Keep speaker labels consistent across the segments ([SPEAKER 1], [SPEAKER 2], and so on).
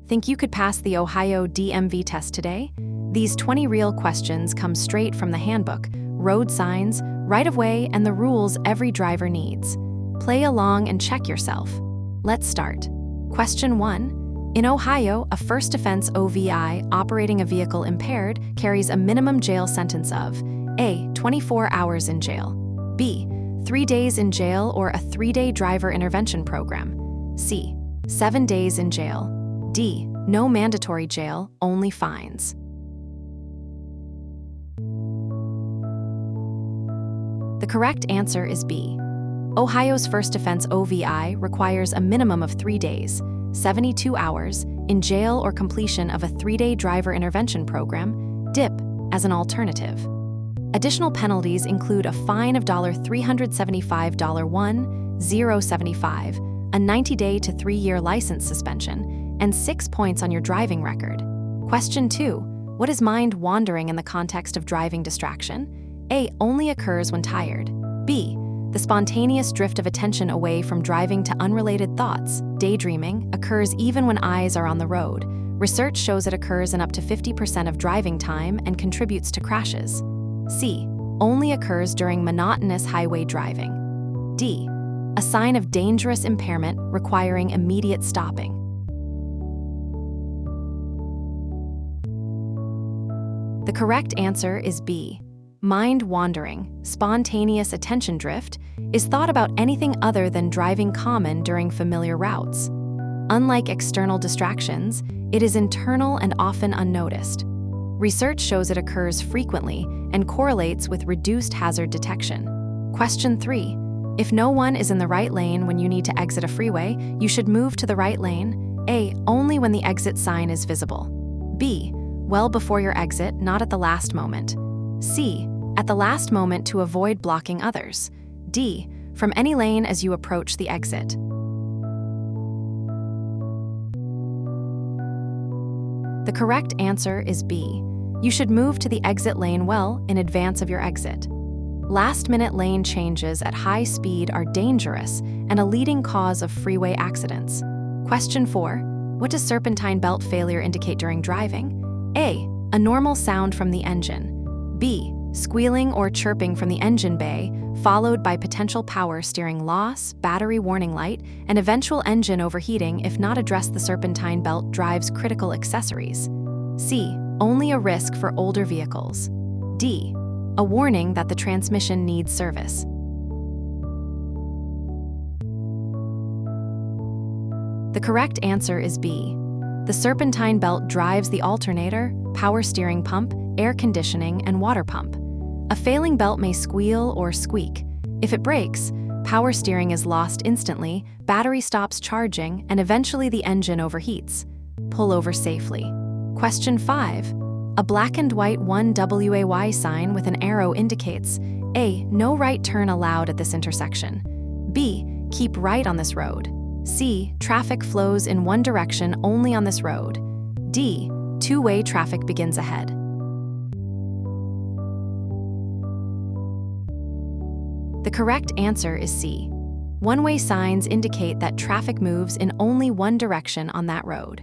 [SPEAKER 1] Think you could pass the Ohio DMV test today? These 20 real questions come straight from the handbook, road signs, right-of-way, and the rules every driver needs. Play along and check yourself. Let's start. Question 1. In Ohio, a first offense OVI operating a vehicle impaired carries a minimum jail sentence of A. 24 hours in jail, B. 3 days in jail or a 3-day driver intervention program, C. 7 days in jail, D. No mandatory jail, only fines. The correct answer is B. Ohio's first offense OVI requires a minimum of 3 days, 72 hours, in jail or completion of a 3-day driver intervention program, DIP, as an alternative. Additional penalties include a fine of $375 $1,075, a 90-day to 3-year license suspension, and 6 points on your driving record. Question 2. What is mind wandering in the context of driving distraction? A. Only occurs when tired. B. The spontaneous drift of attention away from driving to unrelated thoughts, daydreaming, occurs even when eyes are on the road. Research shows it occurs in up to 50% of driving time and contributes to crashes. C. Only occurs during monotonous highway driving. D. A sign of dangerous impairment requiring immediate stopping. The correct answer is B. Mind wandering, spontaneous attention drift, is thought about anything other than driving common during familiar routes. Unlike external distractions, it is internal and often unnoticed. Research shows it occurs frequently and correlates with reduced hazard detection. Question 3. If no one is in the right lane when you need to exit a freeway, you should move to the right lane. A. Only when the exit sign is visible. B. Well before your exit, not at the last moment. C. At the last moment to avoid blocking others. D. From any lane as you approach the exit. The correct answer is B. You should move to the exit lane well in advance of your exit. Last-minute lane changes at high speed are dangerous and a leading cause of freeway accidents. Question 4. What does serpentine belt failure indicate during driving? A. A normal sound from the engine. B. Squealing or chirping from the engine bay, followed by potential power steering loss, battery warning light, and eventual engine overheating if not addressed. The serpentine belt drives critical accessories. C. Only a risk for older vehicles. D. A warning that the transmission needs service. The correct answer is B. The serpentine belt drives the alternator, power steering pump, air conditioning, and water pump. A failing belt may squeal or squeak. If it breaks, power steering is lost instantly, battery stops charging, and eventually the engine overheats. Pull over safely. Question 5. A black and white 1WAY sign with an arrow indicates A. No right turn allowed at this intersection. B. Keep right on this road. C. Traffic flows in one direction only on this road. D. Two-way traffic begins ahead. The correct answer is C. One-way signs indicate that traffic moves in only one direction on that road.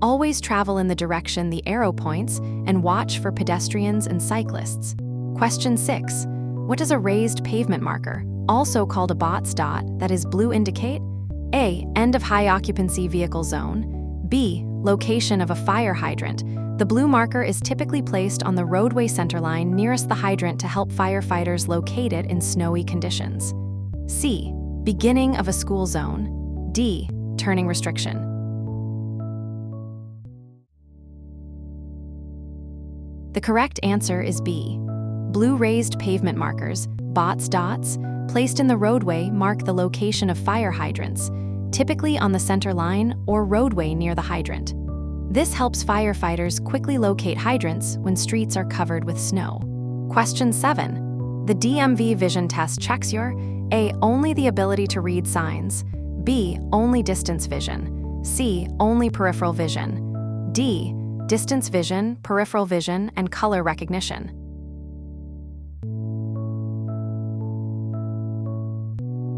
[SPEAKER 1] Always travel in the direction the arrow points and watch for pedestrians and cyclists. Question 6. What does a raised pavement marker, also called a BOTS dot, that is blue indicate? A. End of high occupancy vehicle zone. B. Location of a fire hydrant. The blue marker is typically placed on the roadway centerline nearest the hydrant to help firefighters locate it in snowy conditions. C. Beginning of a school zone. D. Turning restriction. The correct answer is B. Blue raised pavement markers, BOTS dots, placed in the roadway mark the location of fire hydrants, typically on the center line or roadway near the hydrant. This helps firefighters quickly locate hydrants when streets are covered with snow. Question 7. The DMV vision test checks your A. Only the ability to read signs, B. Only distance vision, C. Only peripheral vision, D. Distance vision, peripheral vision, and color recognition.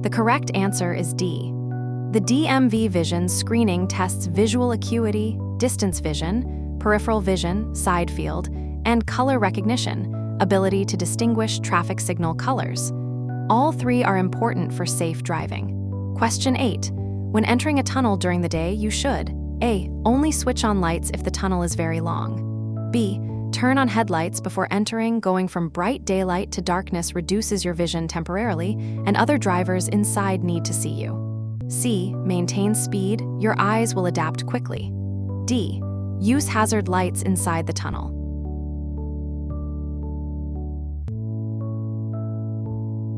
[SPEAKER 1] The correct answer is D. The DMV vision screening tests visual acuity, distance vision, peripheral vision, side field, and color recognition, ability to distinguish traffic signal colors. All three are important for safe driving. Question 8. When entering a tunnel during the day, you should A. Only switch on lights if the tunnel is very long. B. Turn on headlights before entering. Going from bright daylight to darkness reduces your vision temporarily, and other drivers inside need to see you. C. Maintain speed. Your eyes will adapt quickly. D. Use hazard lights inside the tunnel.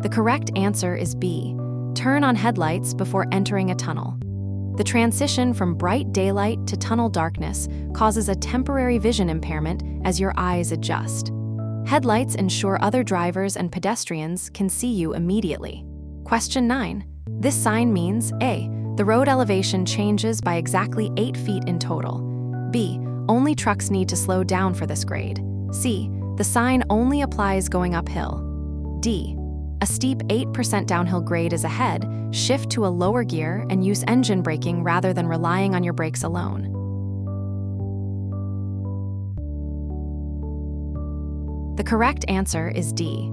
[SPEAKER 1] The correct answer is B. Turn on headlights before entering a tunnel. The transition from bright daylight to tunnel darkness causes a temporary vision impairment as your eyes adjust. Headlights ensure other drivers and pedestrians can see you immediately. Question 9. This sign means A. The road elevation changes by exactly 8 feet in total. B. Only trucks need to slow down for this grade. C. The sign only applies going uphill. D. A steep 8% downhill grade is ahead. Shift to a lower gear and use engine braking rather than relying on your brakes alone. The correct answer is D.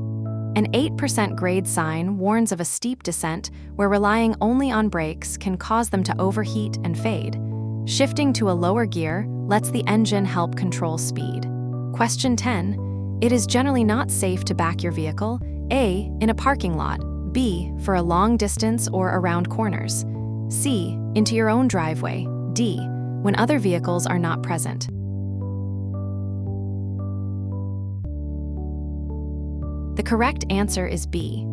[SPEAKER 1] An 8% grade sign warns of a steep descent where relying only on brakes can cause them to overheat and fade. Shifting to a lower gear lets the engine help control speed. Question 10. It is generally not safe to back your vehicle. A. In a parking lot. B. For a long distance or around corners. C. Into your own driveway. D. When other vehicles are not present. The correct answer is B.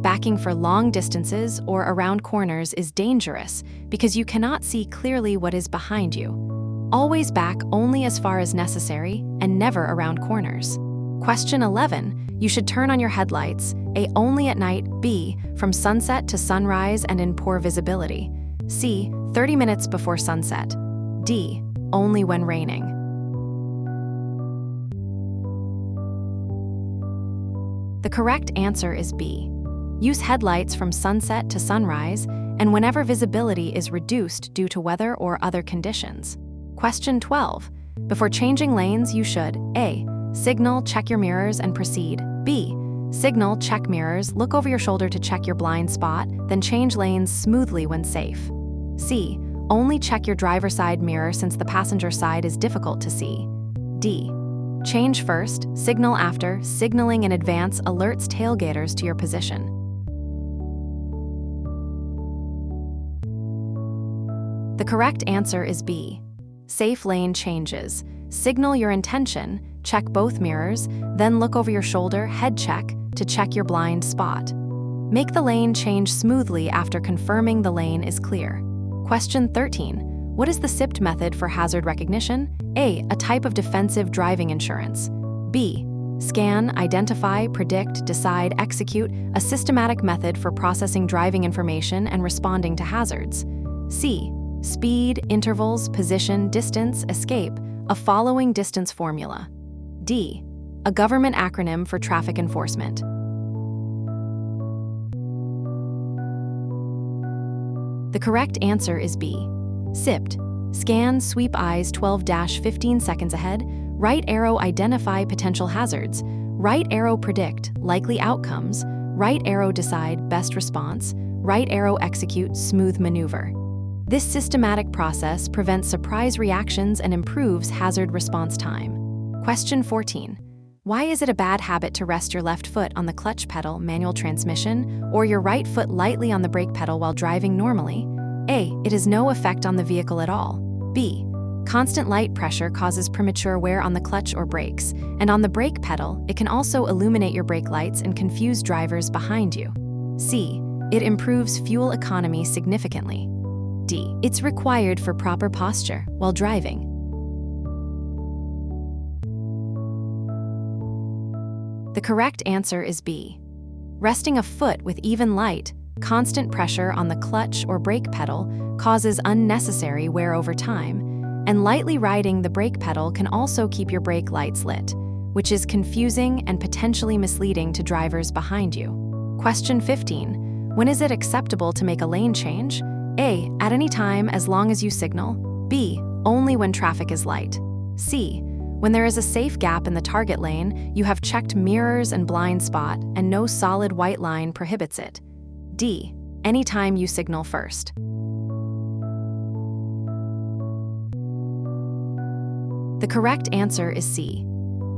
[SPEAKER 1] Backing for long distances or around corners is dangerous because you cannot see clearly what is behind you. Always back only as far as necessary and never around corners. Question 11. You should turn on your headlights. A. Only at night. B. From sunset to sunrise and in poor visibility. C. 30 minutes before sunset. D. Only when raining. The correct answer is B. Use headlights from sunset to sunrise and whenever visibility is reduced due to weather or other conditions. Question 12. Before changing lanes, you should A. Signal, check your mirrors, and proceed. B. Signal, check mirrors, look over your shoulder to check your blind spot, then change lanes smoothly when safe. C. Only check your driver's side mirror since the passenger side is difficult to see. D. Change first, signal after. Signaling in advance alerts tailgaters to your position. The correct answer is B. Safe lane changes. Signal your intention, check both mirrors, then look over your shoulder, head check, to check your blind spot. Make the lane change smoothly after confirming the lane is clear. Question 13. What is the SIPT method for hazard recognition? A. A type of defensive driving insurance. B. Scan, identify, predict, decide, execute, a systematic method for processing driving information and responding to hazards. C. Speed, intervals, position, distance, escape, a following distance formula. D. A government acronym for traffic enforcement. The correct answer is B. SIPT. Scan, sweep eyes 12-15 seconds ahead. Right arrow identify potential hazards. Right arrow predict likely outcomes. Right arrow decide best response. Right arrow execute smooth maneuver. This systematic process prevents surprise reactions and improves hazard response time. Question 14. Why is it a bad habit to rest your left foot on the clutch pedal manual transmission or your right foot lightly on the brake pedal while driving normally? A. It has no effect on the vehicle at all. B. Constant light pressure causes premature wear on the clutch or brakes, and on the brake pedal, it can also illuminate your brake lights and confuse drivers behind you. C. It improves fuel economy significantly. D. It's required for proper posture while driving. The correct answer is B. Resting a foot with even light, constant pressure on the clutch or brake pedal causes unnecessary wear over time, and lightly riding the brake pedal can also keep your brake lights lit, which is confusing and potentially misleading to drivers behind you. Question 15. When is it acceptable to make a lane change? A. At any time as long as you signal. B. only when traffic is light. C. When there is a safe gap in the target lane, you have checked mirrors and blind spot, and no solid white line prohibits it. D. Anytime you signal first. The correct answer is C.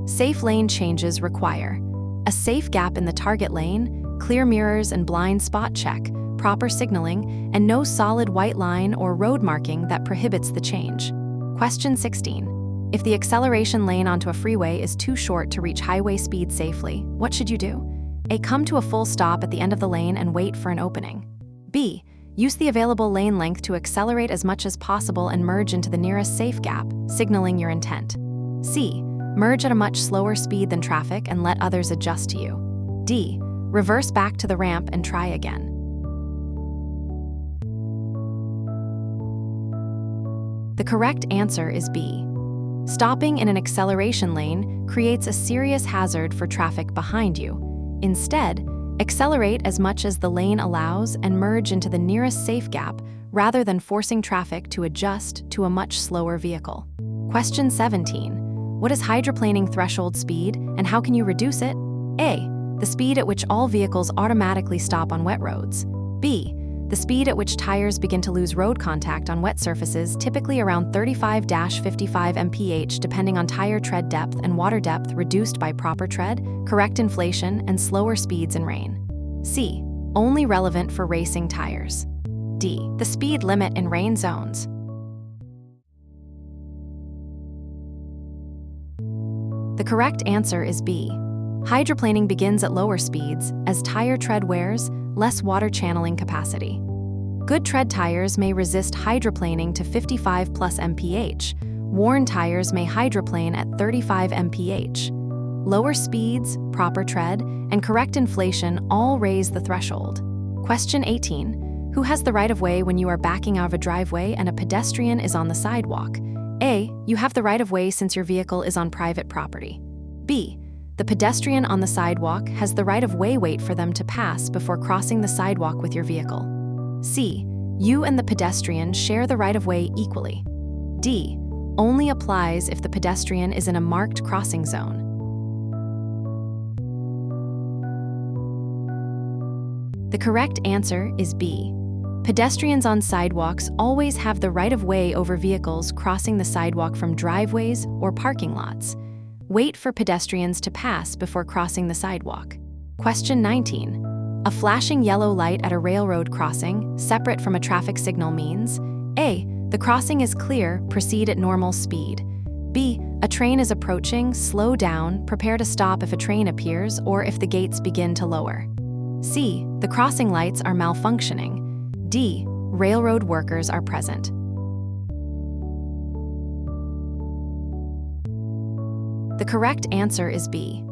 [SPEAKER 1] Safe lane changes require a safe gap in the target lane, clear mirrors and blind spot check, proper signaling, and no solid white line or road marking that prohibits the change. Question 16. If the acceleration lane onto a freeway is too short to reach highway speed safely, what should you do? A. Come to a full stop at the end of the lane and wait for an opening. B. Use the available lane length to accelerate as much as possible and merge into the nearest safe gap, signaling your intent. C. Merge at a much slower speed than traffic and let others adjust to you. D. Reverse back to the ramp and try again. The correct answer is B. Stopping in an acceleration lane creates a serious hazard for traffic behind you. Instead, accelerate as much as the lane allows and merge into the nearest safe gap rather than forcing traffic to adjust to a much slower vehicle. Question 17. What is hydroplaning threshold speed and how can you reduce it? A. The speed at which all vehicles automatically stop on wet roads. B. The speed at which tires begin to lose road contact on wet surfaces, typically around 35-55 mph, depending on tire tread depth and water depth, reduced by proper tread, correct inflation, and slower speeds in rain. C. Only relevant for racing tires. D. The speed limit in rain zones. The correct answer is B. Hydroplaning begins at lower speeds as tire tread wears less water channeling capacity. Good tread tires may resist hydroplaning to 55+ mph. Worn tires may hydroplane at 35 mph. Lower speeds, proper tread, and correct inflation all raise the threshold. Question 18. Who has the right-of-way when you are backing out of a driveway and a pedestrian is on the sidewalk? A. You have the right-of-way since your vehicle is on private property. B. The pedestrian on the sidewalk has the right-of-way. Wait for them to pass before crossing the sidewalk with your vehicle. C. You and the pedestrian share the right-of-way equally. D. Only applies if the pedestrian is in a marked crossing zone. The correct answer is B. Pedestrians on sidewalks always have the right-of-way over vehicles crossing the sidewalk from driveways or parking lots. Wait for pedestrians to pass before crossing the sidewalk. Question 19. A flashing yellow light at a railroad crossing, separate from a traffic signal, means A. The crossing is clear, proceed at normal speed. B. A train is approaching, slow down, prepare to stop if a train appears or if the gates begin to lower. C. The crossing lights are malfunctioning. D. Railroad workers are present. The correct answer is B.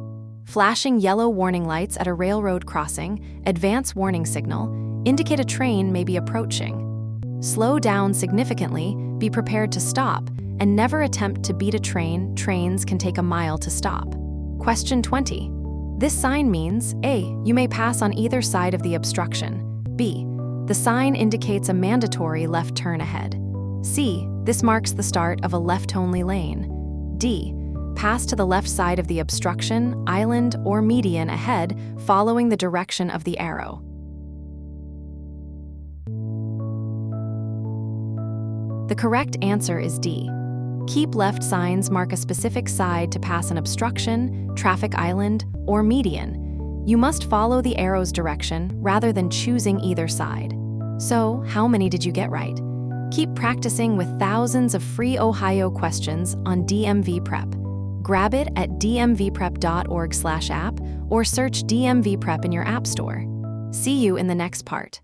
[SPEAKER 1] Flashing yellow warning lights at a railroad crossing, advance warning signal, indicate a train may be approaching. Slow down significantly, be prepared to stop, and never attempt to beat a train. Trains can take a mile to stop. Question 20. This sign means A. You may pass on either side of the obstruction. B. The sign indicates a mandatory left turn ahead. C. This marks the start of a left-only lane. D. Pass to the left side of the obstruction, island, or median ahead, following the direction of the arrow. The correct answer is D. Keep left signs mark a specific side to pass an obstruction, traffic island, or median. You must follow the arrow's direction rather than choosing either side. So, how many did you get right? Keep practicing with thousands of free Ohio questions on DMV Prep. Grab it at dmvprep.org/app or search DMV Prep in your app store. See you in the next part.